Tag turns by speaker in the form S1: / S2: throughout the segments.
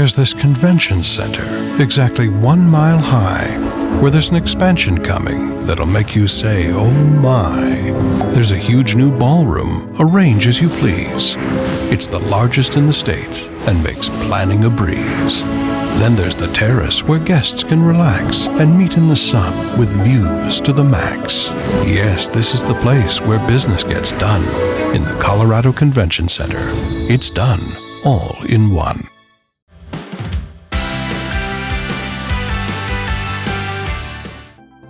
S1: There's this convention center, exactly 1 mile high, where there's an expansion coming that'll make you say, oh my. There's a huge new ballroom, arrange as you please. It's the largest in the state and makes planning a breeze. Then there's the terrace where guests can relax and meet in the sun with views to the max. Yes, this is the place where business gets done. In the Colorado Convention Center, it's done all in one.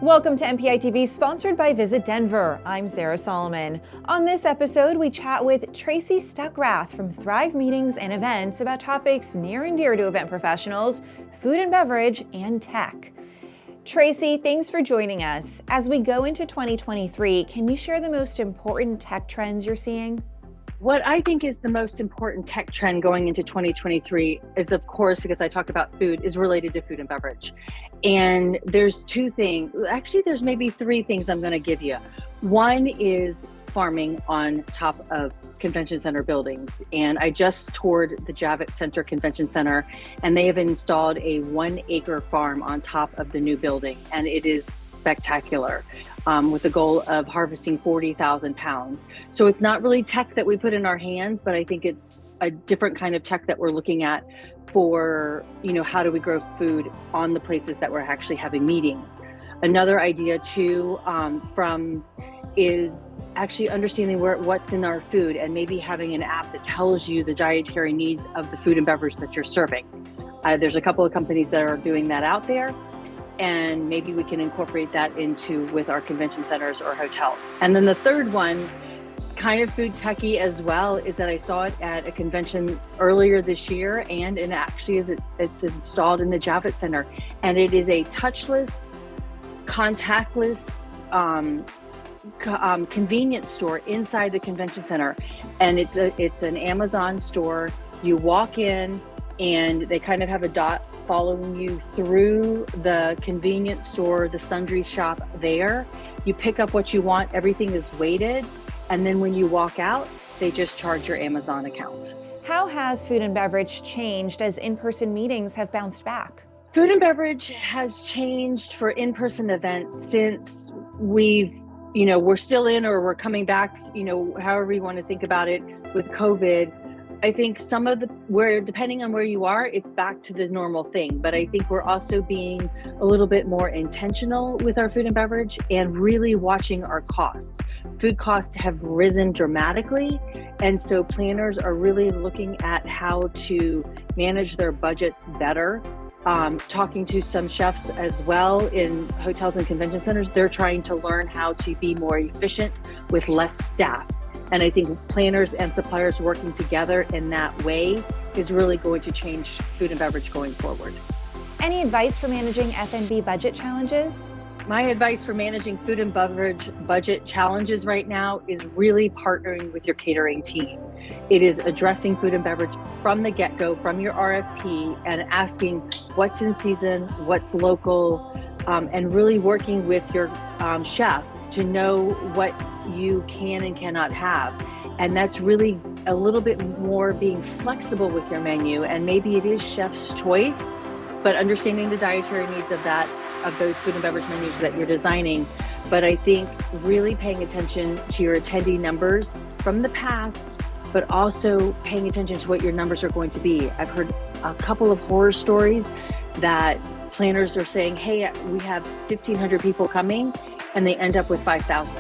S2: Welcome to MPItv, sponsored by Visit Denver. I'm Sarah Solomon. On this episode, we chat with Tracy Stuckrath from Thrive Meetings and Events about topics near and dear to event professionals, food and beverage, and tech. Tracy, thanks for joining us. As we go into 2023, can you share the most important tech trends you're seeing?
S3: What I think is the most important tech trend going into 2023 is, of course, because I talk about food, is related to food and beverage. And there's two things, actually there's maybe three things I'm going to give you. One is farming on top of convention center buildings. And I just toured the Javits Center Convention Center, and they have installed a 1 acre farm on top of the new building. And it is spectacular. With the goal of harvesting 40,000 pounds. So it's not really tech that we put in our hands, but I think it's a different kind of tech that we're looking at for, how do we grow food on the places that we're actually having meetings. Another idea too is actually understanding what's in our food and maybe having an app that tells you the dietary needs of the food and beverage that you're serving. There's a couple of companies that are doing that out there. And maybe we can incorporate that with our convention centers or hotels. And then the third one, kind of food techie as well, is that I saw it at a convention earlier this year, and it actually it's installed in the Javits Center. And it is a touchless, contactless convenience store inside the convention center. And it's an Amazon store. You walk in and they kind of have a dot following you through the convenience store, the sundry shop there. You pick up what you want, everything is weighted, and then when you walk out, they just charge your Amazon account.
S2: How has food and beverage changed as in-person meetings have bounced back?
S3: Food and beverage has changed for in-person events since we're still in or we're coming back, however you want to think about it with COVID. I think depending on where you are, it's back to the normal thing. But I think we're also being a little bit more intentional with our food and beverage and really watching our costs. Food costs have risen dramatically. And so planners are really looking at how to manage their budgets better. Talking to some chefs as well in hotels and convention centers, they're trying to learn how to be more efficient with less staff. And I think planners and suppliers working together in that way is really going to change food and beverage going forward.
S2: Any advice for managing F&B budget challenges?
S3: My advice for managing food and beverage budget challenges right now is really partnering with your catering team. It is addressing food and beverage from the get-go, from your RFP, and asking what's in season, what's local, and really working with your chef to know what you can and cannot have. And that's really a little bit more being flexible with your menu. And maybe it is chef's choice, but understanding the dietary needs of those food and beverage menus that you're designing. But I think really paying attention to your attendee numbers from the past, but also paying attention to what your numbers are going to be. I've heard a couple of horror stories that planners are saying, hey, we have 1,500 people coming, and they end up with 5,000.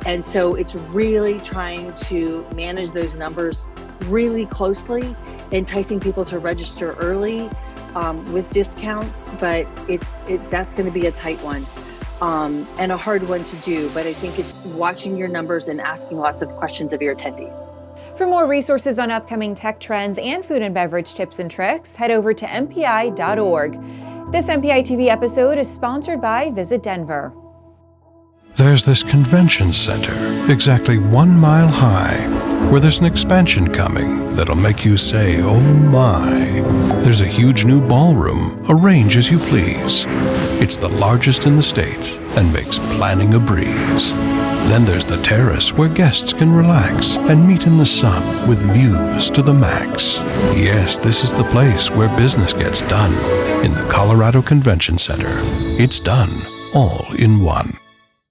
S3: And so it's really trying to manage those numbers really closely, enticing people to register early with discounts, but that's going to be a tight one and a hard one to do. But I think it's watching your numbers and asking lots of questions of your attendees.
S2: For more resources on upcoming tech trends and food and beverage tips and tricks, head over to MPI.org. This MPItv episode is sponsored by Visit Denver.
S1: There's this convention center, exactly 1 mile high, where there's an expansion coming that'll make you say, oh my. There's a huge new ballroom, arrange as you please. It's the largest in the state and makes planning a breeze. Then there's the terrace where guests can relax and meet in the sun with views to the max. Yes, this is the place where business gets done. In the Colorado Convention Center. It's done, all in one.